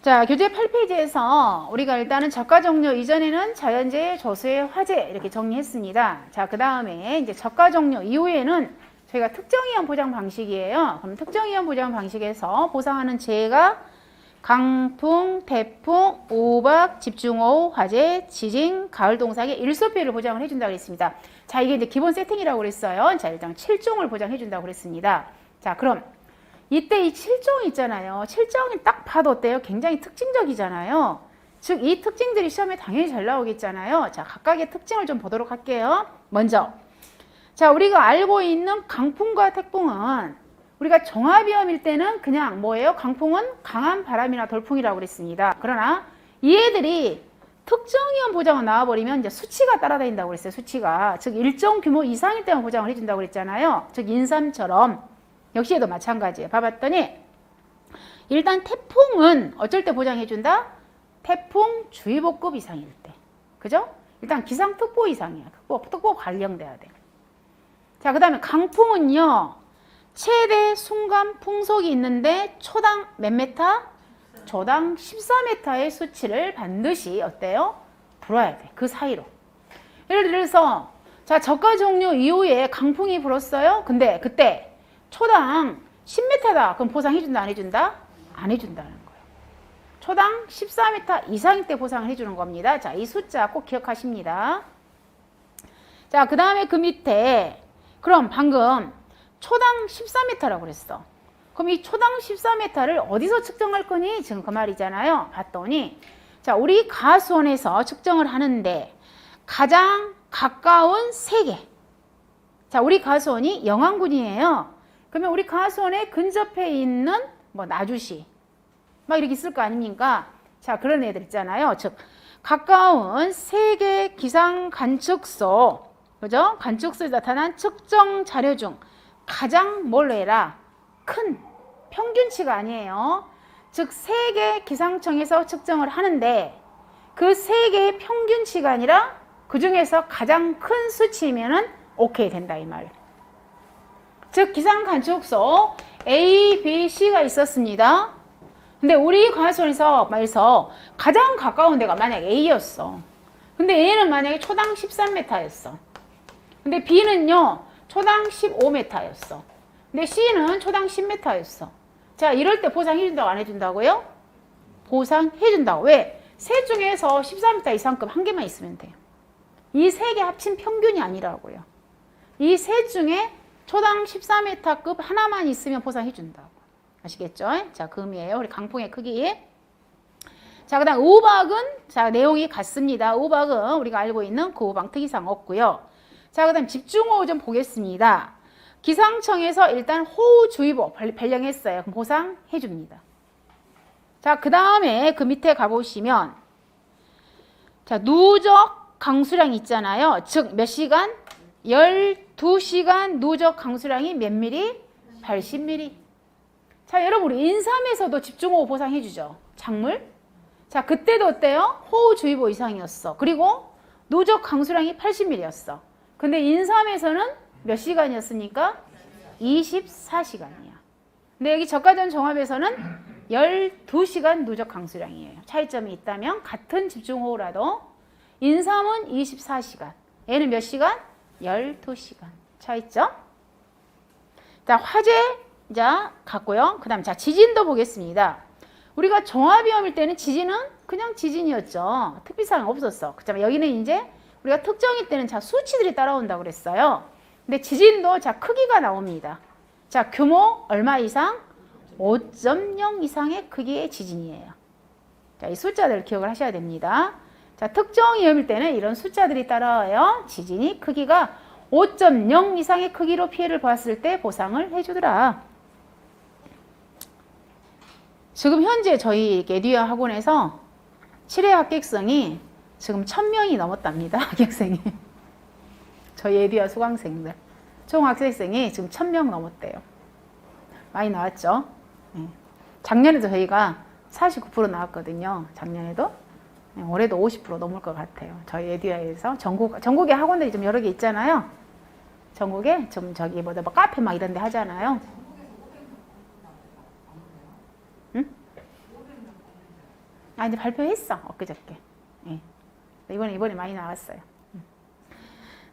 자, 교재 8페이지에서 우리가 일단은 저가 종료 이전에는 자연재해, 조수해, 화재 이렇게 정리했습니다. 자, 그 다음에 이제 저가 종료 이후에는 저희가 특정위험 보장 방식이에요. 그럼 특정위험 보장 방식에서 보상하는 재해가 강풍, 태풍, 우박, 집중호우, 화재, 지진, 가을 동상의 일소 피해를 보장을 해준다고 그랬습니다. 자, 이게 이제 기본 세팅이라고 그랬어요. 자, 일단 7종을 보장해준다고 그랬습니다. 자, 그럼 이때 이 7종 있잖아요. 7종이 딱 봐도 어때요? 굉장히 특징적이잖아요. 즉, 이 특징들이 시험에 당연히 잘 나오겠잖아요. 자, 각각의 특징을 좀 보도록 할게요. 먼저, 자, 우리가 알고 있는 강풍과 태풍은 우리가 종합위험일 때는 그냥 뭐예요? 강풍은 강한 바람이나 돌풍이라고 그랬습니다. 그러나 얘들이 특정위험 보장을 나와버리면 이제 수치가 따라다닌다고 그랬어요. 수치가. 즉, 일정 규모 이상일 때만 보장을 해준다고 그랬잖아요. 즉, 인삼처럼. 역시 얘도 마찬가지예요. 봐봤더니 일단 태풍은 어쩔 때 보장해준다? 태풍주의보급 이상일 때. 그죠? 일단 기상특보 이상이야. 특보 발령돼야 돼. 자, 그 다음에 강풍은요. 최대 순간 풍속이 있는데 초당 몇 메타? 초당 14m의 수치를 반드시 어때요? 불어야 돼. 그 사이로. 예를 들어서 자, 저가 종료 이후에 강풍이 불었어요. 근데 그때 초당 10m다. 그럼 보상해준다, 안 해준다? 안 해준다는 거예요. 초당 14m 이상일 때 보상을 해주는 겁니다. 자, 이 숫자 꼭 기억하십니다. 자, 그 다음에 그 밑에 그럼 방금 초당 14m라고 그랬어. 그럼 이 초당 14m를 어디서 측정할 거니? 지금 그 말이잖아요. 봤더니 자, 우리 가수원에서 측정을 하는데 가장 가까운 세계. 자, 우리 가수원이 영안군이에요. 그러면 우리 가수원에 근접해 있는 뭐 나주시 막 이렇게 있을 거 아닙니까? 자, 그런 애들 있잖아요. 즉 가까운 세계 기상 관측소, 그죠? 관측소에 나타난 측정 자료 중 가장 뭘 해라? 큰 평균치가 아니에요. 즉 세계 기상청에서 측정을 하는데 그 세계의 평균치가 아니라 그 중에서 가장 큰 수치면은 오케이 된다 이 말. 즉 기상관측소 A, B, C가 있었습니다. 근데 우리 가수원에서 말해서 가장 가까운 데가 만약 A였어. 근데 A는 만약에 초당 13m였어. 근데 B는요 초당 15m였어. 근데 C는 초당 10m였어. 자, 이럴 때 보상해준다고 안 해준다고요? 보상해준다고. 왜? 셋 중에서 14m 이상급 한 개만 있으면 돼요. 이 세 개 합친 평균이 아니라고요. 이 셋 중에 초당 14m급 하나만 있으면 보상해준다고. 아시겠죠? 자, 그 의미예요. 우리 강풍의 크기. 자, 그 다음 우박은 자, 내용이 같습니다. 우박은 우리가 알고 있는 그 우박 특이사항 없고요. 자, 그 다음 집중호우 좀 보겠습니다. 기상청에서 일단 호우주의보 발령했어요. 그럼 보상해줍니다. 자, 그 다음에 그 밑에 가보시면 자, 누적 강수량 있잖아요. 즉 몇 시간? 12시간 누적 강수량이 몇 미리? 80mm. 자, 여러분 우리 인삼에서도 집중호우 보상해주죠. 작물. 자, 그때도 어때요? 호우주의보 이상이었어. 그리고 누적 강수량이 80mm였어. 근데 인삼에서는 몇 시간이었습니까? 24시간이야. 근데 여기 저가전 종합에서는 12시간 누적 강수량이에요. 차이점이 있다면 같은 집중호우라도 인삼은 24시간. 얘는 몇 시간? 12시간. 차이점. 자, 화재 자 같고요. 그 다음 자 지진도 보겠습니다. 우리가 종합위험일 때는 지진은 그냥 지진이었죠. 특별사항 없었어. 그렇지만 여기는 이제 우리가 특정일 때는 자 수치들이 따라온다고 그랬어요. 근데 지진도 자 크기가 나옵니다. 자 규모 얼마 이상? 5.0 이상의 크기의 지진이에요. 자, 이 숫자들 기억을 하셔야 됩니다. 자, 특정 위험일 때는 이런 숫자들이 따라와요. 지진이 크기가 5.0 이상의 크기로 피해를 봤을 때 보상을 해주더라. 지금 현재 저희 에듀아 학원에서 7회 합격생이 지금 1000명이 넘었답니다. 합격생이. 저희 에듀아 수강생들. 총 합격생이 지금 1000명 넘었대요. 많이 나왔죠? 네. 작년에도 저희가 49% 나왔거든요. 작년에도. 네, 올해도 50% 넘을 것 같아요. 저희 에듀아에서 전국에 학원들이 좀 여러 개 있잖아요. 전국에 좀 저기 뭐 카페 막 이런 데 하잖아요. 응? 아, 이제 발표했어. 엊그저께. 예. 이번에 많이 나왔어요.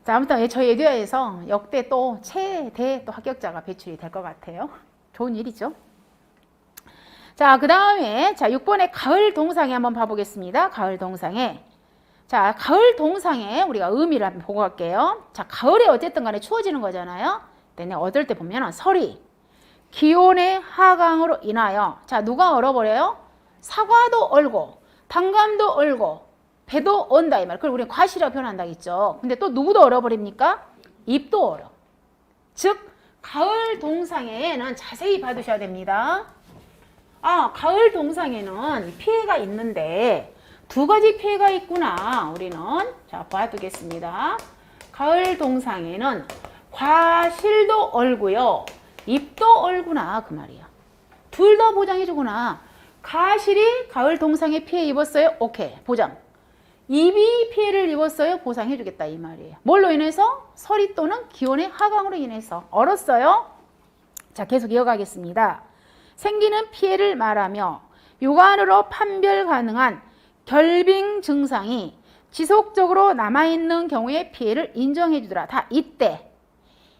자, 아무튼 저희 에듀아에서 역대 또 최대 또 합격자가 배출이 될 것 같아요. 좋은 일이죠. 자, 그 다음에 자 6번의 가을 동상에 한번 봐보겠습니다. 가을 동상에. 자, 가을 동상에 우리가 의미를 한번 보고 갈게요. 자, 가을에 어쨌든 간에 추워지는 거잖아요. 근데 어떨 때 보면은 설이 기온의 하강으로 인하여 자, 누가 얼어버려요? 사과도 얼고 단감도 얼고 배도 언다 이 말. 그걸 우리는 과실이라고 표현한다 했죠. 근데 또 누구도 얼어버립니까? 잎도 얼어. 즉 가을 동상에는 자세히 봐두셔야 됩니다. 아, 가을 동상에는 피해가 있는데 두 가지 피해가 있구나. 우리는 자 봐두겠습니다. 가을 동상에는 과실도 얼고요. 잎도 얼구나 그 말이야. 둘 다 보장해주구나. 과실이 가을 동상에 피해 입었어요. 오케이 보장. 잎이 피해를 입었어요. 보상해주겠다 이 말이에요. 뭘로 인해서? 서리 또는 기온의 하강으로 인해서 얼었어요. 자 계속 이어가겠습니다. 생기는 피해를 말하며 육안으로 판별 가능한 결빙 증상이 지속적으로 남아있는 경우에 피해를 인정해주더라. 다 이때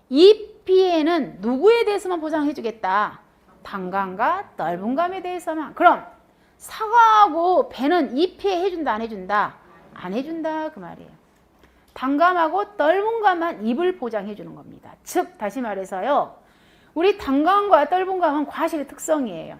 이 피해는 누구에 대해서만 보상해주겠다. 단감과 떫은감에 대해서만. 그럼 사과하고 배는 이 피해 해준다 안 해준다? 안 해준다 그 말이에요. 단감하고 떫은감만 잎을 보장해주는 겁니다. 즉 다시 말해서요. 우리 단감과 떫은감은 과실의 특성이에요.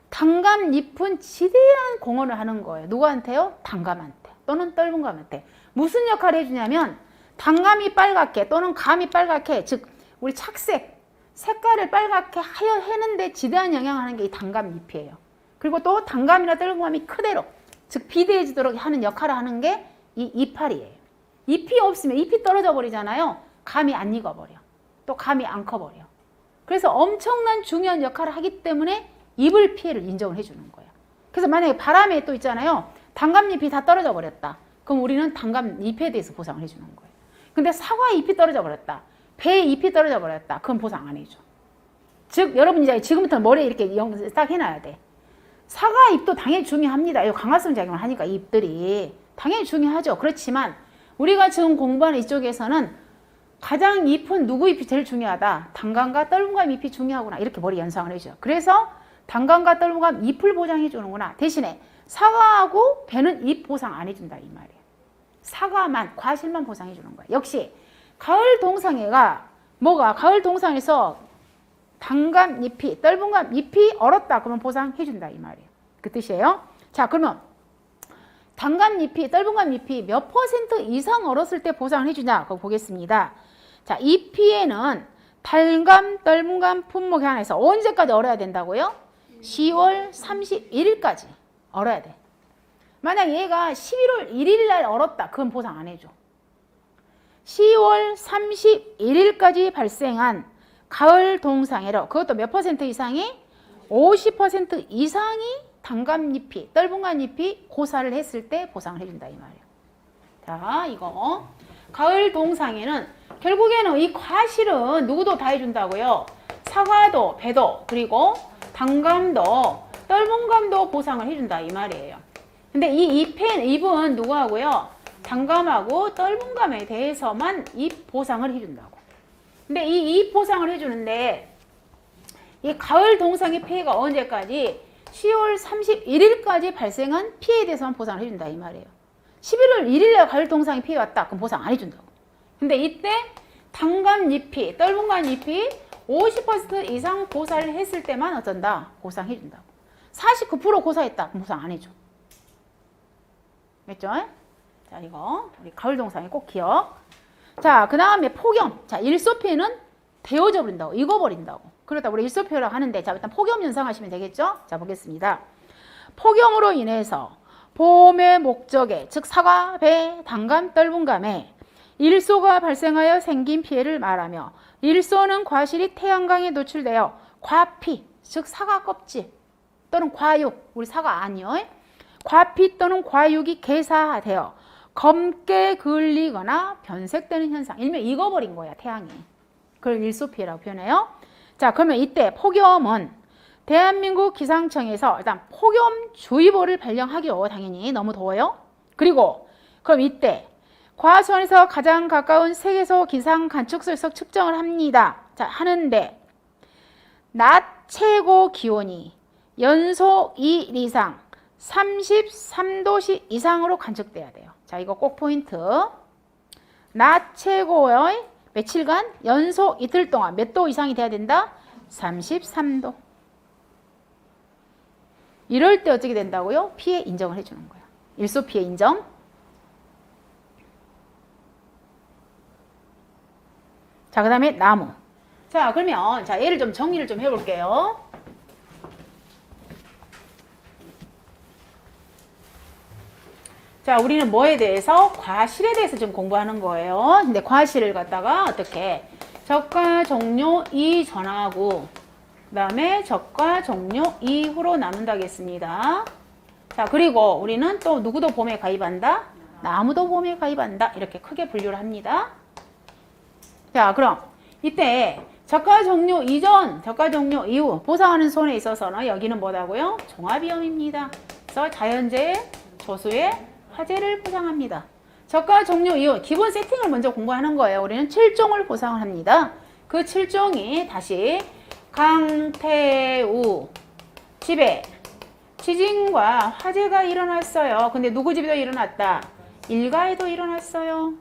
단감 잎은 지대한 공헌을 하는 거예요. 누구한테요? 단감한테 또는 떫은감한테. 무슨 역할을 해주냐면 단감이 빨갛게 또는 감이 빨갛게 즉 우리 착색 색깔을 빨갛게 하여 해는데 지대한 영향을 하는 게 이 단감 잎이에요. 그리고 또 단감이나 떫은감이 그대로 즉 비대해지도록 하는 역할을 하는 게 이 이파리예요. 잎이 없으면 잎이 떨어져 버리잖아요. 감이 안 익어버려. 또 감이 안 커버려. 그래서 엄청난 중요한 역할을 하기 때문에 잎을 피해를 인정을 해주는 거예요. 그래서 만약에 바람에 또 있잖아요. 단감잎이 다 떨어져 버렸다. 그럼 우리는 단감잎에 대해서 보상을 해주는 거예요. 근데 사과 잎이 떨어져 버렸다. 배 잎이 떨어져 버렸다. 그건 보상 안 해줘. 즉 여러분 이제 지금부터 머리에 이렇게 딱 해놔야 돼. 사과 잎도 당연히 중요합니다. 이 강화성 작용을 하니까 잎들이 당연히 중요하죠. 그렇지만 우리가 지금 공부하는 이쪽에서는 가장 잎은 누구 잎이 제일 중요하다. 단감과 떫은감 잎이 중요하구나. 이렇게 머리 연상을 해줘요. 그래서 단감과 떫은감 잎을 보장해 주는구나. 대신에 사과하고 배는 잎 보상 안 해준다 이 말이에요. 사과만 과실만 보상해 주는 거예요. 역시 가을 동상에가 뭐가 가을 동상에서 단감 잎이 떫은감 잎이 얼었다 그러면 보상해 준다 이 말이에요. 그 뜻이에요. 자 그러면 단감 잎이 떫은감 잎이 몇 % 이상 얼었을 때 보상을 해주냐 그거 보겠습니다. 자 이 피해는 달감 떫은감 품목에 한해서 언제까지 얼어야 된다고요? 10월 31일까지 얼어야 돼. 만약 얘가 11월 1일 날 얼었다 그건 보상 안 해줘. 10월 31일까지 발생한 가을 동상에로 그것도 몇 % 이상이? 50% 이상이 단감잎이 떫은감잎이 고사를 했을 때 보상을 해준다 이 말이에요. 자 이거 가을 동상에는 결국에는 이 과실은 누구도 다 해준다고요. 사과도 배도 그리고 단감도 떫은감도 보상을 해준다 이 말이에요. 근데 이 잎은 누구하고요? 단감하고 떫은감에 대해서만 잎 보상을 해준다고. 근데 이 잎 보상을 해주는데 이 가을 동상의 피해가 언제까지? 10월 31일까지 발생한 피해에 대해서만 보상을 해준다 이 말이에요. 11월 1일에 가을 동상이 피해 왔다 그럼 보상 안 해준다고. 근데 이때 단감잎이 떫은감잎이 50% 이상 고사를 했을 때만 어쩐다? 보상해준다고. 49% 고사했다 그럼 보상 안 해줘. 됐죠? 자 이거 우리 가을 동상에 꼭 기억. 자 그 다음에 폭염. 자 일소피해는 데워져 버린다고 익어버린다고. 그러다 우리 일소피해라고 하는데 자 일단 폭염 연상하시면 되겠죠? 자 보겠습니다. 폭염으로 인해서 봄의 목적에 즉 사과, 배, 단감, 떫은감에 일소가 발생하여 생긴 피해를 말하며 일소는 과실이 태양광에 노출되어 과피 즉 사과 껍질 또는 과육 우리 사과 아니요. 과피 또는 과육이 개사되어 검게 그을리거나 변색되는 현상. 일명 익어버린 거야 태양이. 그걸 일소피해라고 표현해요. 자 그러면 이때 폭염은 대한민국 기상청에서 일단 폭염주의보를 발령하기로 당연히 너무 더워요. 그리고 그럼 이때 과수원에서 가장 가까운 세계소 기상 관측소에서 측정을 합니다. 자, 하는데 낮 최고 기온이 연속 2일 이상 33도씨 이상으로 관측돼야 돼요. 자, 이거 꼭 포인트. 낮 최고의 며칠간 연속 이틀 동안 몇 도 이상이 돼야 된다? 33도. 이럴 때 어떻게 된다고요? 피해 인정을 해주는 거예요. 일소 피해 인정. 자, 그 다음에 나무. 자, 그러면 자 얘를 좀 정리를 좀 해볼게요. 자, 우리는 뭐에 대해서? 과실에 대해서 좀 공부하는 거예요. 근데 과실을 갖다가 어떻게? 적과 종료 이전하고 그 다음에 적과 종료 이후로 나눈다겠습니다. 자, 그리고 우리는 또 누구도 봄에 가입한다? 나무도 봄에 가입한다. 이렇게 크게 분류를 합니다. 자, 그럼 이때 적과 종료 이전, 적과 종료 이후 보상하는 손에 있어서는 여기는 뭐라고요? 종합위험입니다. 그래서 자연재해, 조수의 화재를 보상합니다. 적과 종료 이후 기본 세팅을 먼저 공부하는 거예요. 우리는 7종을 보상을 합니다. 그 7종이 다시 강태우 집에 지진과 화재가 일어났어요. 근데 누구 집에도 일어났다? 일가에도 일어났어요.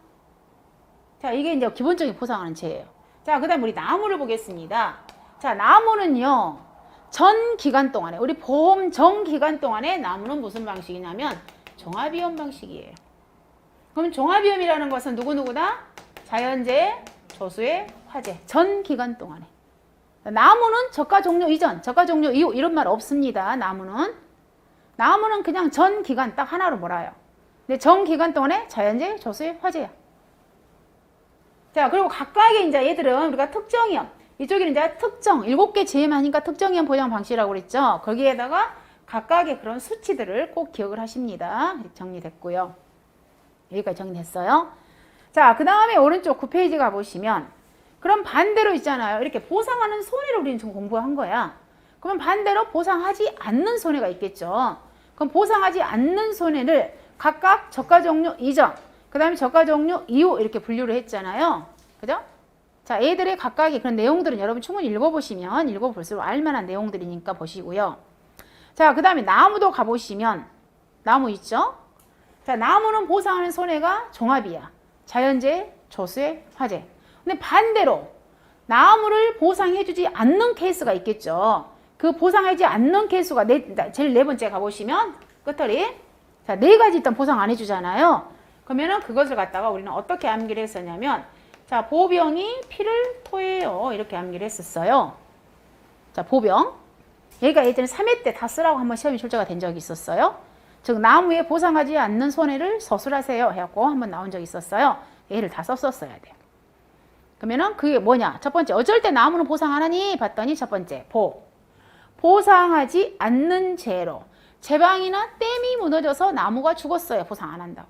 자, 이게 이제 기본적인 보상하는 죄예요. 자, 그 다음 우리 나무를 보겠습니다. 자, 나무는요, 전 기간 동안에, 우리 보험 전 기간 동안에 나무는 무슨 방식이냐면 종합위험 방식이에요. 그럼 종합위험이라는 것은 누구누구다? 자연재해, 조수의 화재. 전 기간 동안에. 나무는 적과 종료 이전, 적과 종료 이후 이런 말 없습니다. 나무는 그냥 전 기간 딱 하나로 몰아요. 근데 전 기간 동안에 자연재해, 조수의 화재야. 자, 그리고 각각의 이제 얘들은 우리가 특정위험, 이쪽에는 이제 특정, 7개 제외하니까 특정위험 보장 방식이라고 그랬죠. 거기에다가 각각의 그런 수치들을 꼭 기억을 하십니다. 정리됐고요. 여기까지 정리됐어요. 자, 그 다음에 오른쪽 9페이지 가보시면 그럼 반대로 있잖아요. 이렇게 보상하는 손해를 우리는 좀 공부한 거야. 그러면 반대로 보상하지 않는 손해가 있겠죠. 그럼 보상하지 않는 손해를 각각 저가 종료 이전, 그 다음에 저가 종료 이후 이렇게 분류를 했잖아요. 그죠? 자, 얘들의 각각의 그런 내용들은 여러분 충분히 읽어보시면 읽어볼수록 알만한 내용들이니까 보시고요. 자, 그 다음에 나무도 가보시면 나무 있죠? 자, 나무는 보상하는 손해가 종합이야. 자연재해, 조수의 화재. 근데 반대로 나무를 보상해주지 않는 케이스가 있겠죠. 그 보상하지 않는 케이스가 제일 네 번째 가보시면 끝털이 자, 4가지 일단 보상 안 해주잖아요. 그러면은 그것을 갖다가 우리는 어떻게 암기를 했었냐면 자, 보병이 피를 토해요. 이렇게 암기를 했었어요. 자, 보병. 얘가 예전에 3회 때 다 쓰라고 한번 시험이 출제가 된 적이 있었어요. 즉 나무에 보상하지 않는 손해를 서술하세요 해갖고 한번 나온 적이 있었어요. 얘를 다 썼었어야 돼요. 그러면은 그게 뭐냐? 첫 번째, 어쩔 때 나무는 보상 안 하니? 봤더니 첫 번째, 보상하지 않는 죄로 제방이나 댐이 무너져서 나무가 죽었어요. 보상 안 한다고.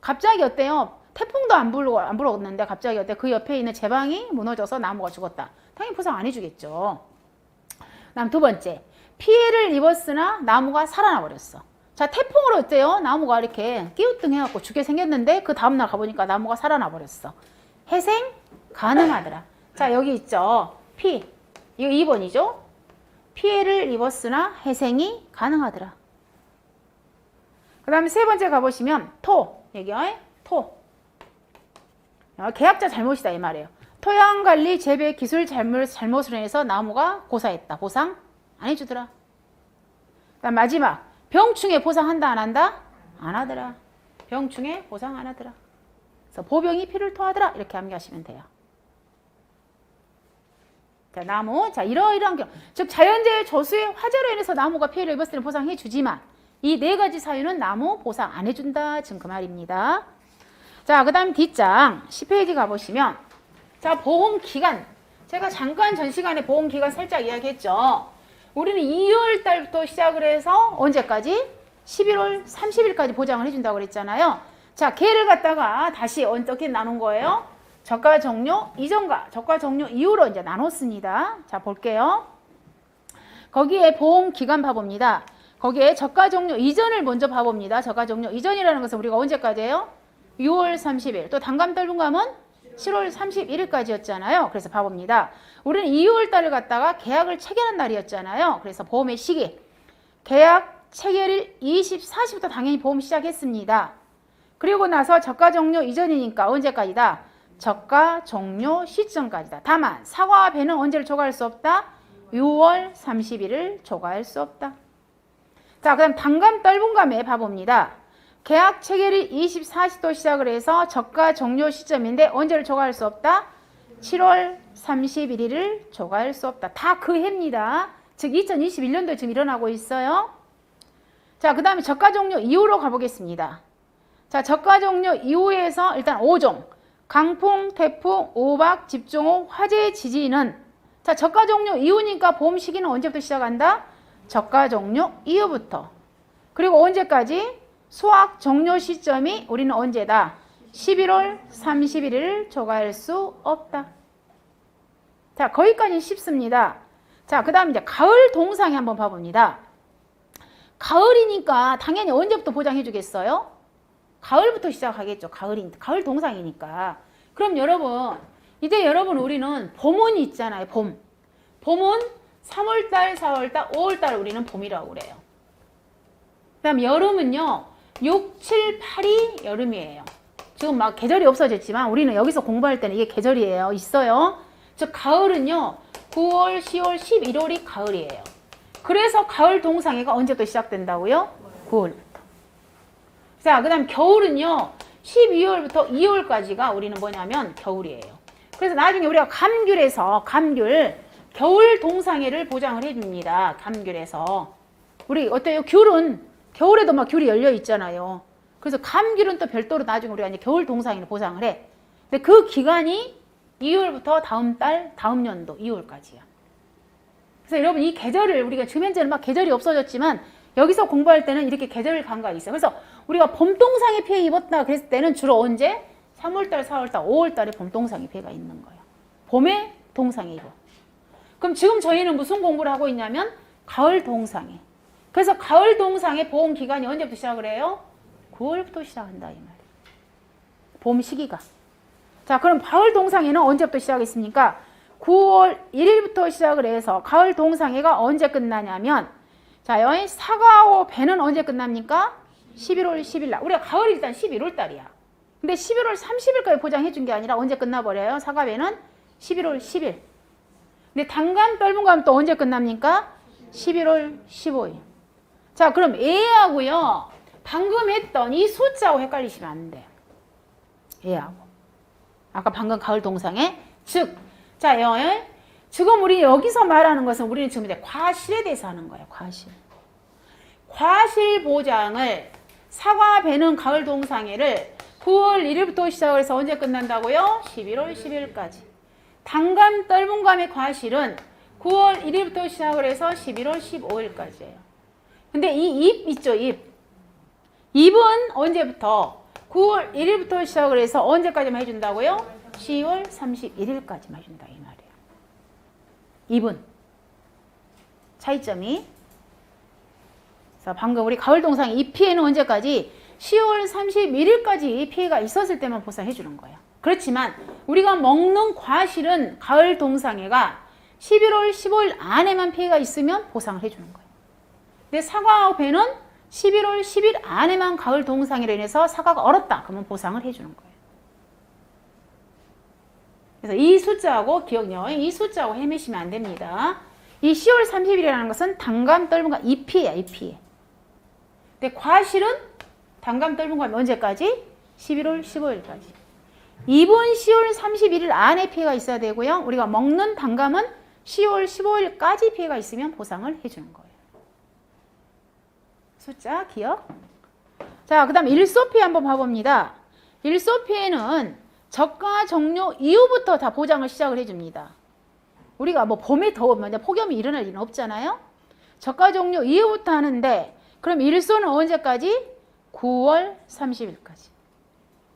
갑자기 어때요? 태풍도 안 불었는데 갑자기 어때? 그 옆에 있는 제방이 무너져서 나무가 죽었다. 당연히 보상 안 해주겠죠. 그다음 두 번째, 피해를 입었으나 나무가 살아나 버렸어. 자, 태풍으로 어때요? 나무가 이렇게 끼우뚱해갖고 죽게 생겼는데 그 다음날 가보니까 나무가 살아나 버렸어. 회생 가능하더라. 자, 여기 있죠. 이거 2번이죠. 피해를 입었으나 회생이 가능하더라. 그 다음에 세 번째 가보시면 여기요. 계약자 잘못이다 이 말이에요. 토양관리 재배 기술 잘못으로 인해서 나무가 고사했다. 보상 안 해주더라. 그다음 마지막, 병충해 보상한다 안 한다? 안 하더라. 병충해 보상 안 하더라. 그래서 보병이 피를 토하더라. 이렇게 암기하시면 돼요. 자, 나무. 자, 이러이러한 경우, 즉 자연재해 조수의 화재로 인해서 나무가 피해를 입었을 때 보상해 주지만 이 4가지 사유는 나무 보상 안 해준다. 지금 그 말입니다. 자, 그 다음 뒷장 10페이지 가보시면 자, 보험기간. 제가 잠깐 전 시간에 보험기간 살짝 이야기했죠. 우리는 2월 달부터 시작을 해서 언제까지? 11월 30일까지 보장을 해준다고 그랬잖아요. 자, 걔를 갖다가 다시 어떻게 나눈 거예요? 저가 종료 이전과 저가 종료 이후로 이제 나눴습니다. 자, 볼게요. 거기에 보험 기간 봐봅니다. 거기에 저가 종료 이전을 먼저 봐봅니다. 저가 종료 이전이라는 것은 우리가 언제까지예요? 6월 30일. 또 단감 떨분감은 7월 31일까지였잖아요. 그래서 봐봅니다. 우리는 2월 달을 갖다가 계약을 체결한 날이었잖아요. 그래서 보험의 시기. 계약 체결일 24시부터 당연히 보험 시작했습니다. 그리고 나서 저가 종료 이전이니까 언제까지다? 저가 종료 시점까지다. 다만 사과와 배는 언제를 초과할 수 없다? 6월 30일을 초과할 수 없다. 자, 그다음 단감 떨분감에 봐봅니다. 계약 체결일 24시도 시작을 해서 저가 종료 시점인데 언제를 초과할 수 없다? 7월 31일을 초과할 수 없다. 다 그 해입니다. 즉 2021년도에 지금 일어나고 있어요. 자, 그 다음에 저가 종료 이후로 가보겠습니다. 자, 저가 종료 이후에서 일단 5종. 강풍, 태풍, 오박, 집중호, 화재, 지진은 자, 저가 종료 이후니까 보험 시기는 언제부터 시작한다? 저가 종료 이후부터. 그리고 언제까지? 수확 종료 시점이 우리는 언제다? 11월 31일을 초과할 수 없다. 자, 거기까지 쉽습니다. 자, 그 다음 이제 가을 동상에 한번 봐봅니다. 가을이니까 당연히 언제부터 보장해 주겠어요? 가을부터 시작하겠죠. 가을 동상이니까. 그럼 여러분, 이제 여러분 우리는 봄은 있잖아요. 봄은 3월달, 4월달, 5월달 우리는 봄이라고 그래요. 그 다음 여름은요. 6, 7, 8이 여름이에요. 지금 막 계절이 없어졌지만 우리는 여기서 공부할 때는 이게 계절이에요. 있어요. 즉 가을은요. 9월, 10월, 11월이 가을이에요. 그래서 가을 동상회가 언제 또 시작된다고요? 9월부터. 자, 그 다음 겨울은요. 12월부터 2월까지가 우리는 뭐냐면 겨울이에요. 그래서 나중에 우리가 감귤에서 겨울 동상회를 보장을 해줍니다. 감귤에서. 우리 어때요? 귤은 겨울에도 막 귤이 열려 있잖아요. 그래서 감귤은 또 별도로 나중에 우리가 이제 겨울 동상회를 보장을 해. 근데 그 기간이 2월부터 다음 연도 2월까지야. 그래서 여러분 이 계절을 우리가 지금 현재는 막 계절이 없어졌지만 여기서 공부할 때는 이렇게 계절 감각이 있어요. 그래서 우리가 봄동상에 피해 입었다 그랬을 때는 주로 언제? 3월달, 4월달, 5월달에 봄동상에 피해가 있는 거예요. 봄에 동상에 입어. 그럼 지금 저희는 무슨 공부를 하고 있냐면 가을 동상에. 그래서 가을 동상의 보험 기간이 언제부터 시작을 해요? 9월부터 시작한다 이 말이에요. 봄 시기가. 자, 그럼 가을 동상회는 언제부터 시작했습니까? 9월 1일부터 시작을 해서 가을 동상회가 언제 끝나냐면 자, 여기 사과와 배는 언제 끝납니까? 11월 10일 날. 우리가 가을이 일단 11월 달이야. 근데 11월 30일까지 보장해 준 게 아니라 언제 끝나버려요? 사과 배는 11월 10일. 근데 단감 떨분감 또 언제 끝납니까? 11월 15일. 자, 그럼 얘하고요. 방금 했던 이 숫자하고 헷갈리시면 안 돼요. 얘하고. 아까 방금 가을 동상에 즉, 자, 지금 우리 여기서 말하는 것은 우리는 지금 이제 과실에 대해서 하는 거예요. 과실 보장을 사과 배는 가을 동상회를 9월 1일부터 시작을 해서 언제 끝난다고요? 11월 10일까지. 단감 떨분감의 과실은 9월 1일부터 시작을 해서 11월 15일까지예요. 근데 이 잎 있죠, 잎. 잎은 언제부터? 9월 1일부터 시작을 해서 언제까지만 해준다고요? 10월 31일까지만 해준다 이 말이에요. 잎은. 차이점이. 그래서 방금 우리 가을 동상 이 피해는 언제까지? 10월 31일까지 피해가 있었을 때만 보상해 주는 거예요. 그렇지만 우리가 먹는 과실은 가을 동상회가 11월 15일 안에만 피해가 있으면 보상을 해 주는 거예요. 근데 사과와 배는 11월 10일 안에만 가을 동상회로 인해서 사과가 얼었다. 그러면 보상을 해 주는 거예요. 그래서 이 숫자하고 기억요. 이 숫자하고 헤매시면 안 됩니다. 이 10월 30일이라는 것은 단감 떨분감 이 피해야, 이 피해. 근데 과실은 단감 떨분감이 언제까지? 11월 15일까지. 이번 10월 31일 안에 피해가 있어야 되고요. 우리가 먹는 단감은 10월 15일까지 피해가 있으면 보상을 해주는 거예요. 숫자 기억. 자, 그 다음 일소 피해 한번 봐봅니다. 일소 피해는 저가 종료 이후부터 다 보장을 시작을 해줍니다. 우리가 뭐 봄에 더우면 폭염이 일어날 일은 없잖아요. 저가 종료 이후부터 하는데 그럼 일소는 언제까지? 9월 30일까지.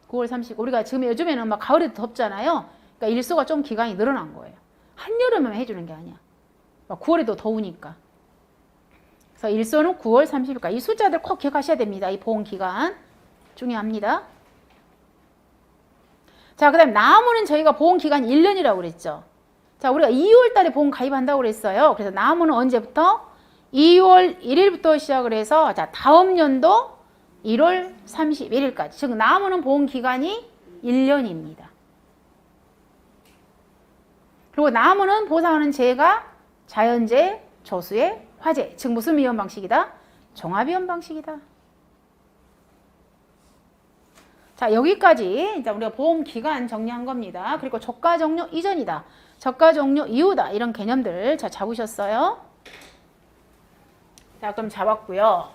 9월 30일. 우리가 지금 요즘에는 막 가을에도 덥잖아요. 그러니까 일소가 좀 기간이 늘어난 거예요. 한여름에만 해주는 게 아니야. 막 9월에도 더우니까. 그래서 일소는 9월 30일까지. 이 숫자들 꼭 기억하셔야 됩니다. 이 보험기간 중요합니다. 자, 그 다음에 나무는 저희가 보험기간 1년이라고 그랬죠. 자, 우리가 2월 달에 보험 가입한다고 그랬어요. 그래서 나무는 언제부터? 2월 1일부터 시작을 해서 자, 다음 연도 1월 31일까지. 즉 나무는 보험기간이 1년입니다. 그리고 나무는 보상하는 재해가 자연재해, 저수해, 화재. 즉 무슨 위험 방식이다? 종합위험 방식이다. 자, 여기까지 이제 우리가 보험 기간 정리한 겁니다. 그리고 저가 종료 이전이다. 저가 종료 이후다. 이런 개념들 자, 잡으셨어요? 자, 그럼 잡았고요.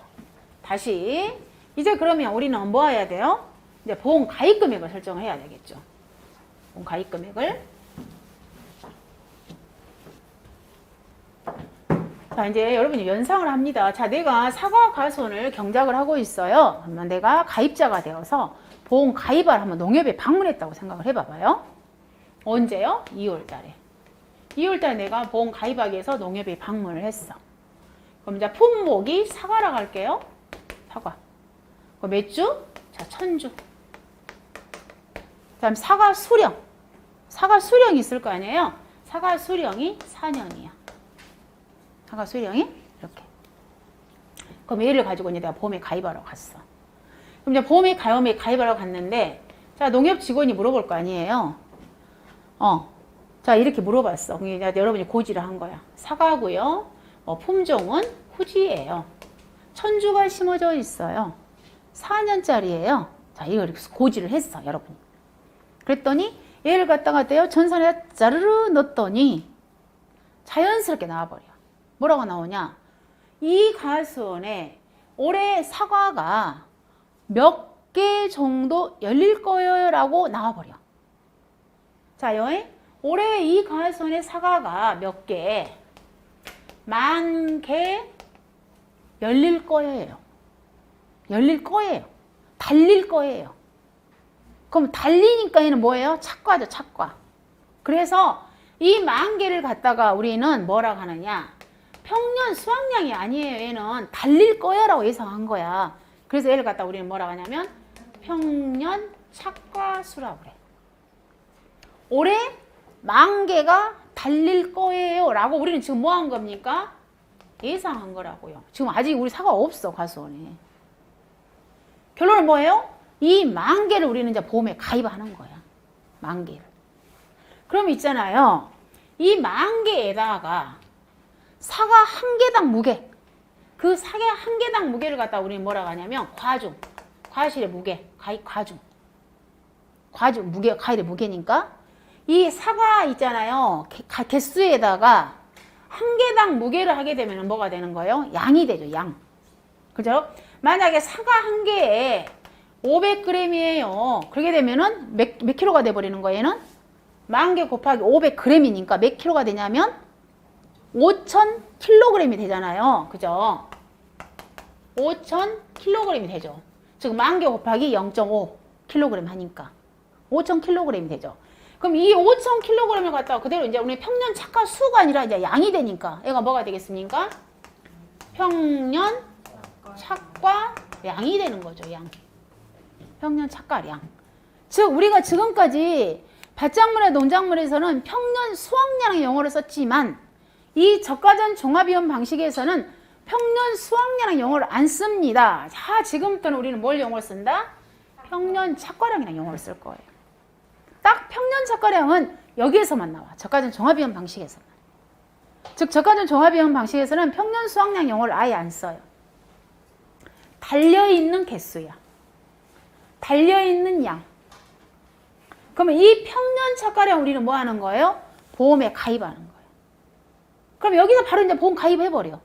다시 이제 그러면 우리는 뭐 해야 돼요? 이제 보험 가입 금액을 설정해야 되겠죠. 보험 가입 금액을. 자, 이제 여러분이 연상을 합니다. 자, 내가 사과 가손을 경작을 하고 있어요. 그러면 내가 가입자가 되어서 보험 가입을 한번 농협에 방문했다고 생각을 해봐봐요. 언제요? 2월 달에. 2월 달에 내가 보험 가입하기 위해서 농협에 방문을 했어. 그럼 이제 품목이 사과라고 할게요. 사과. 그럼 몇 주? 자, 1000주. 그다음 사과 수령. 사과 수령이 있을 거 아니에요? 사과 수령이 4년이야. 사과 수령이 이렇게. 그럼 얘를 가지고 이제 내가 보험에 가입하러 갔어. 그럼 이제 보험에 가입하러 갔는데, 자, 농협 직원이 물어볼 거 아니에요? 자, 이렇게 물어봤어. 그럼 이제 여러분이 고지를 한 거야. 사과고요. 품종은 후지예요. 1000주가 심어져 있어요. 4년짜리예요. 자, 이걸 고지를 했어, 여러분. 그랬더니 얘를 갖다가 전산에 자르르 넣었더니 자연스럽게 나와버려. 뭐라고 나오냐? 이 가수원에 올해 사과가 몇 개 정도 열릴 거예요 라고 나와버려. 자, 올해 이 가수원에 사과가 몇 개? 10,000개 열릴 거예요. 열릴 거예요. 달릴 거예요. 그럼 달리니까 얘는 뭐예요? 착과죠, 착과. 그래서 이 10,000개를 갖다가 우리는 뭐라고 하느냐? 평년 수확량이 아니에요. 얘는 달릴 거야 라고 예상한 거야. 그래서 얘를 갖다 우리는 뭐라고 하냐면 평년 착과수라고 그래. 올해 10,000개가 달릴 거예요 라고 우리는 지금 뭐 한 겁니까? 예상한 거라고요. 지금 아직 우리 사과 없어, 가수원에. 결론은 뭐예요? 이 10,000개를 우리는 이제 보험에 가입하는 거야. 10,000개를. 그럼 있잖아요. 이 10,000개에다가 사과 한 개당 무게. 그 사과 한 개당 무게를 갖다 우리는 뭐라고 하냐면 과중. 과실의 무게. 가입 과중. 과중, 무게, 과일의 무게니까 이 사과 있잖아요. 개수에다가 한 개당 무게를 하게 되면 뭐가 되는 거예요? 양이 되죠, 양. 그죠? 만약에 사과 한 개에 500g이에요. 그렇게 되면은 몇 킬로가 돼버리는 거예요, 얘는? 10,000개 곱하기 500g이니까 몇 킬로가 되냐면 5,000kg이 되잖아요. 그죠? 5,000kg이 되죠. 즉 10,000개 곱하기 0.5kg 하니까 5,000kg이 되죠. 그럼 이 5,000kg을 갖다가 그대로 이제 우리 평년 착과 수가 아니라 이제 양이 되니까 얘가 뭐가 되겠습니까? 평년 착과 양이 되는 거죠, 양. 평년 착과량. 즉 우리가 지금까지 밭작물의 농작물에서는 평년 수확량의 용어를 썼지만 이 저가전 종합위험 방식에서는 평년 수확량의 용어를 안 씁니다. 자, 지금부터는 우리는 뭘 용어를 쓴다? 평년 착과량이라는 용어를 쓸 거예요. 딱 평년 착과량은 여기에서만 나와. 저가전 종합위험 방식에서만. 즉 저가전 종합위험 방식에서는 평년 수확량 용어를 아예 안 써요. 달려있는 개수야. 달려있는 양. 그러면 이 평년 착과량 우리는 뭐 하는 거예요? 보험에 가입하는 거예요. 그럼 여기서 바로 이제 보험 가입해버려.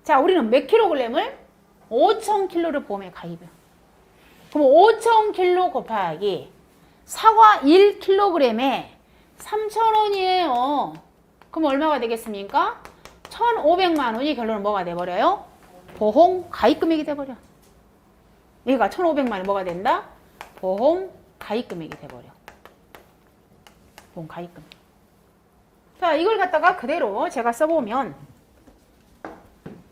자, 우리는 몇 킬로그램을? 5,000kg를 보험에 가입해. 그럼 5,000kg 곱하기 사과 1kg에 3,000원이에요. 그럼 얼마가 되겠습니까? 1,500만 원이 결론은 뭐가 돼버려요? 보험 가입 금액이 돼버려. 얘가 1,500만 원이 뭐가 된다? 보험 가입 금액이 돼버려. 보험 가입 금액. 자, 이걸 갖다가 그대로 제가 써보면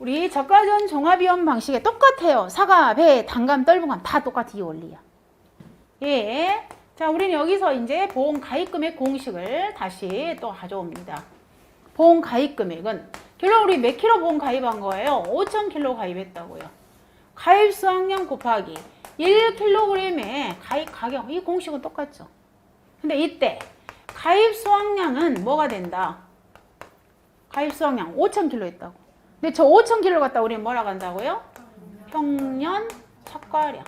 우리 저가전 종합이원 방식에 똑같아요. 사과, 배, 단감, 떫은감 다 똑같아 이 원리야. 예. 자, 우리는 여기서 이제 보험 가입 금액 공식을 다시 또 가져옵니다. 보험 가입 금액은 결론 우리 몇 킬로 보험 가입한 거예요? 5,000킬로 가입했다고요. 가입 수확량 곱하기 1kg의 가입 가격 이 공식은 똑같죠. 근데 이때 가입 수확량은 뭐가 된다? 가입 수확량 5,000킬로 했다고. 근데 저 5,000킬로 갖다 우리는 뭐라고 한다고요? 평년 척가량.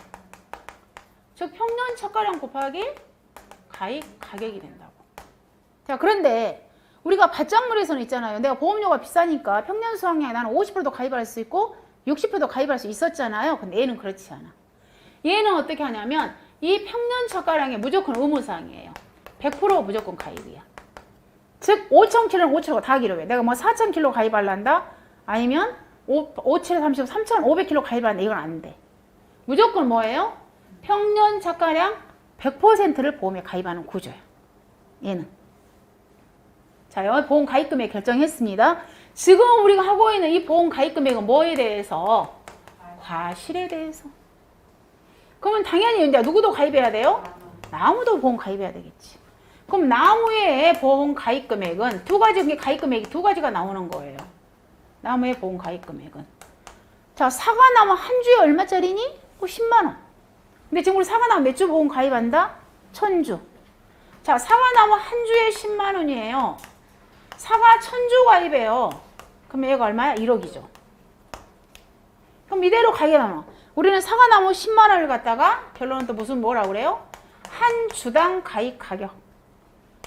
즉 평년 척가량 곱하기 가입 가격이 된다고. 자, 그런데 우리가 바짝물에서는 있잖아요. 내가 보험료가 비싸니까 평년 수확량에 나는 50%도 가입할 수 있고 60%도 가입할 수 있었잖아요. 근데 얘는 그렇지 않아. 얘는 어떻게 하냐면 이 평년 척가량이 무조건 의무사항이에요. 100% 무조건 가입이야. 즉 5,000kg는 5,000kg 다 기록해. 내가 뭐 4,000kg 가입할란다? 아니면 5, 7, 30, 3,500kg 가입하는데 이건 안 돼. 무조건 뭐예요? 평년 척가량 100%를 보험에 가입하는 구조야. 얘는. 자, 여기 보험 가입 금액 결정했습니다. 지금 우리가 하고 있는 이 보험 가입 금액은 뭐에 대해서? 과실에 대해서. 그러면 당연히 이제 누구도 가입해야 돼요? 나무도 보험 가입해야 되겠지. 그럼 나무의 보험 가입 금액은 두 가지, 가입 금액이 두 가지가 나오는 거예요. 나무의 보험 가입 금액은. 자, 사과나무 한 주에 얼마짜리니? 10만 원. 근데 지금 우리 사과나무 몇 주 보험 가입한다? 1,000주. 자, 사과나무 한 주에 10만 원이에요. 사과 1,000주 가입해요. 그럼 얘가 얼마야? 1억이죠. 그럼 이대로 가입하면 우리는 사과나무 10만 원을 갖다가 결론은 또 무슨 뭐라고 그래요? 한 주당 가입 가격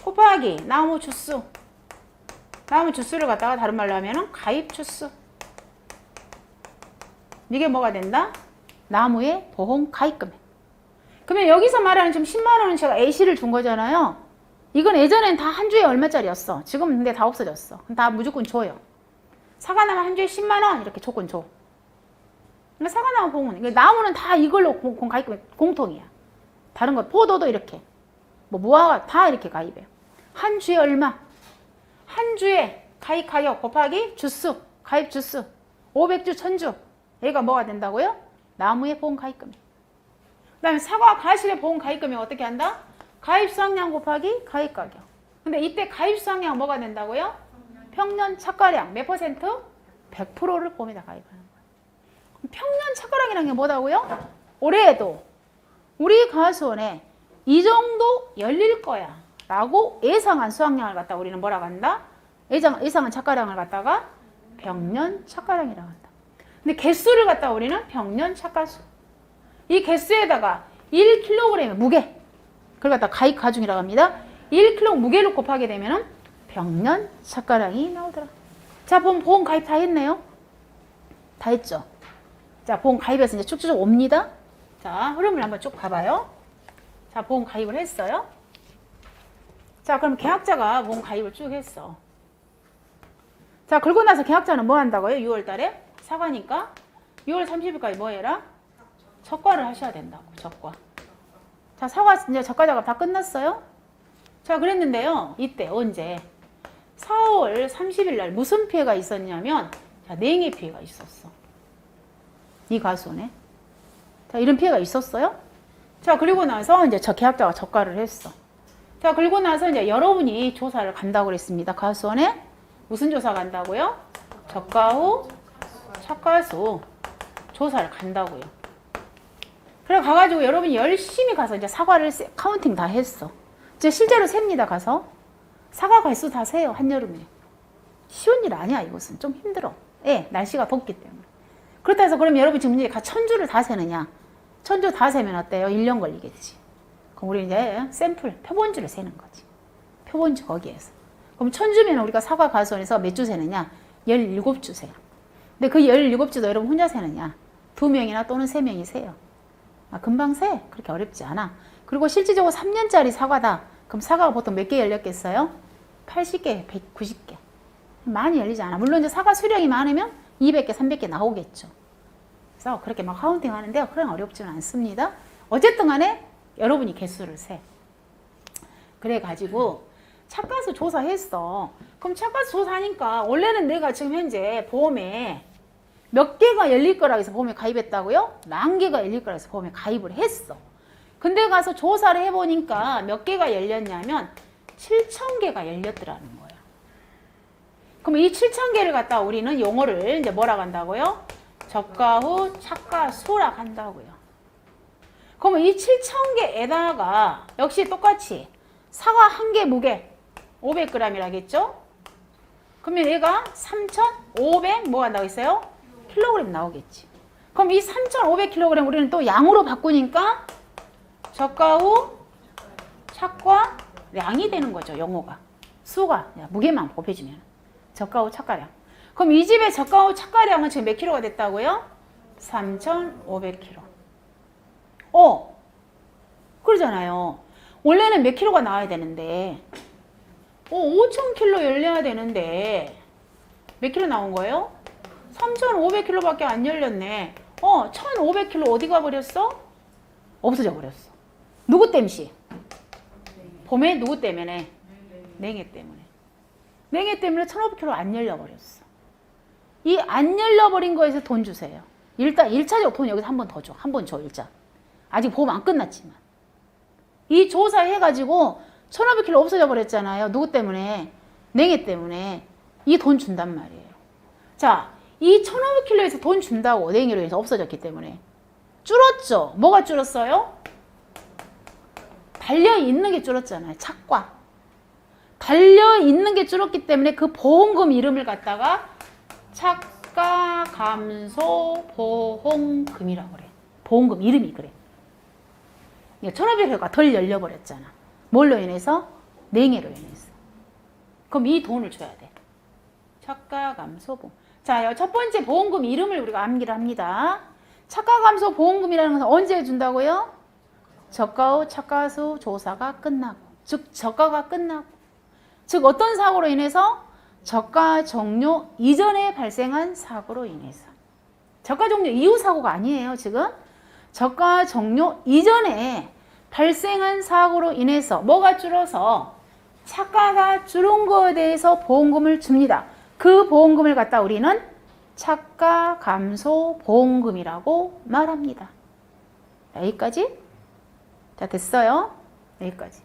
곱하기 나무 주수. 나무 주수를 갖다가 다른 말로 하면은 가입 주수. 이게 뭐가 된다? 나무의 보험 가입 금액. 그러면 여기서 말하는 지금 10만 원은 제가 A씨를 준 거잖아요. 이건 예전엔 다 한 주에 얼마짜리였어. 지금 근데 다 없어졌어. 다 무조건 줘요. 사과나무 한 주에 10만 원 이렇게 조건 줘. 그러니까 사과나무 보험은 나무는 다 이걸로 가입 금액 공통이야. 다른 거 포도도 이렇게 뭐 무화과 다 이렇게 가입해요. 한 주에 얼마? 한 주에 가입 가격 곱하기 주수, 가입 주수 500주, 1,000주 얘가 뭐가 된다고요? 나무의 보험 가입 금액. 그 다음에 사과, 과실의 보험 가입 금액 어떻게 한다? 가입 수확량 곱하기 가입 가격. 근데 이때 가입 수확량 뭐가 된다고요? 평년 척가량 몇 퍼센트? 100%를 보험에다 가입하는 거예요. 평년 척가량이라는 게 뭐다고요? 올해에도 우리 가수원에 이 정도 열릴 거야 라고 예상한 수확량을 갖다 우리는 뭐라고 한다? 예상한 척가량을 갖다가 평년 척가량이라고 한다. 근데 개수를 갖다 우리는 평년 척가수. 이 개수에다가 1kg의 무게 그걸 갖다 가입 가중이라고 합니다. 1kg 무게를 곱하게 되면은 평년 척가량이 나오더라. 자, 보험 가입 다 했네요. 다 했죠. 자, 보험 가입해서 이제 쭉쭉 옵니다. 자, 흐름을 한번 쭉 봐봐요. 자, 보험 가입을 했어요. 자, 그럼 계약자가 보험 가입을 쭉 했어. 자, 그러고 나서 계약자는 뭐 한다고요? 6월 달에? 사과니까 6월 30일까지 뭐 해라? 적과를 하셔야 된다고, 적과. 자, 사과 이제 적과 작업 다 끝났어요? 자, 그랬는데요. 이때 언제? 4월 30일 날 무슨 피해가 있었냐면 자, 냉해 피해가 있었어. 이 가수네. 자, 이런 피해가 있었어요? 자, 그리고 나서 이제 저 계약자가 적과를 했어. 자, 그리고 나서 이제 여러분이 조사를 간다고 그랬습니다. 가수원에 무슨 조사 간다고요? 적과 후 척가수 조사를 간다고요. 그래 가가지고 여러분이 열심히 가서 이제 사과를 카운팅 다 했어. 이제 실제로 셉니다. 가서 사과 갈수 다 세요. 한여름에. 쉬운 일 아니야. 이것은 좀 힘들어. 예, 날씨가 덥기 때문에. 그렇다 해서 그럼 여러분 지금 이제 1,000주를 다 세느냐? 1,000주 다 세면 어때요? 1년 걸리겠지. 그럼 우리 이제 샘플 표본주를 세는 거지. 표본주 거기에서. 그럼 1,000주면 우리가 사과 가수원에서 몇 주 세느냐? 17주 세요. 근데 그 17주도 여러분 혼자 세느냐? 2명이나 또는 3명이 세요. 아, 금방 세. 그렇게 어렵지 않아. 그리고 실질적으로 3년짜리 사과다. 그럼 사과가 보통 몇 개 열렸겠어요? 80개, 190개. 많이 열리지 않아. 물론 이제 사과 수량이 많으면 200개, 300개 나오겠죠. 그래서 그렇게 막 카운팅 하는데요. 그런 어렵지는 않습니다. 어쨌든 간에 여러분이 개수를 세. 그래가지고 척가수 조사했어. 그럼 척가수 조사하니까 원래는 내가 지금 현재 보험에 몇 개가 열릴 거라 해서 보험에 가입했다고요? 10,000개가 열릴 거라 해서 보험에 가입을 했어. 근데 가서 조사를 해보니까 몇 개가 열렸냐면 7,000개가 열렸더라는 거예요. 그럼 이 7,000개를 갖다가 우리는 용어를 이제 뭐라고 한다고요? 저가 후 차가 수라 한다고요. 그러면 이 7,000개에다가 역시 똑같이 사과 한 개 무게 500g이라겠죠? 그러면 얘가 3,500 뭐 한다고 했어요? 킬로그램 나오겠지. 그럼 이 3,500kg 우리는 또 양으로 바꾸니까 저가 후 착과 량이 되는 거죠. 용어가. 수가 무게만 곱해주면 저가 후 착가량. 그럼 이 집의 저가 후 착가량은 지금 몇 킬로가 됐다고요? 3,500kg. 그러잖아요. 원래는 몇 킬로가 나와야 되는데 5,000kg 열려야 되는데 몇 킬로 나온 거예요? 3,500kg 밖에 안 열렸네. 1,500kg 어디 가버렸어? 없어져 버렸어. 누구 땜시? 봄에 누구 때문에? 냉해 때문에. 냉해 때문에 1,500kg 안 열려버렸어. 이 안 열려버린 거에서 돈 주세요. 일단 1차적으로 돈 여기서 한 번 더 줘. 한 번 줘, 일단. 아직 보험 안 끝났지만. 이 조사해가지고 1,500kg 없어져 버렸잖아요. 누구 때문에? 냉해 때문에. 이 돈 준단 말이에요. 자, 이 1,500kg에서 돈 준다고 냉해로 해서 없어졌기 때문에. 줄었죠? 뭐가 줄었어요? 달려있는 게 줄었잖아요. 착과. 달려있는 게 줄었기 때문에 그 보험금 이름을 갖다가 착가 감소 보험금이라고 그래. 보험금 이름이 그래. 1,500kg가 덜 열려버렸잖아. 뭘로 인해서? 냉해로 인해서. 그럼 이 돈을 줘야 돼. 착가 감소 보험. 자, 첫 번째 보험금 이름을 우리가 암기를 합니다. 착가 감소 보험금이라는 것은 언제 준다고요? 저가 후 착가수 조사가 끝나고, 즉 저가가 끝나고, 즉 어떤 사고로 인해서? 저가 종료 이전에 발생한 사고로 인해서. 저가 종료 이후 사고가 아니에요, 지금. 저가 종료 이전에 발생한 사고로 인해서 뭐가 줄어서 차가가 줄은 거에 대해서 보험금을 줍니다. 그 보험금을 갖다 우리는 차가 감소 보험금이라고 말합니다. 여기까지? 자, 됐어요? 여기까지.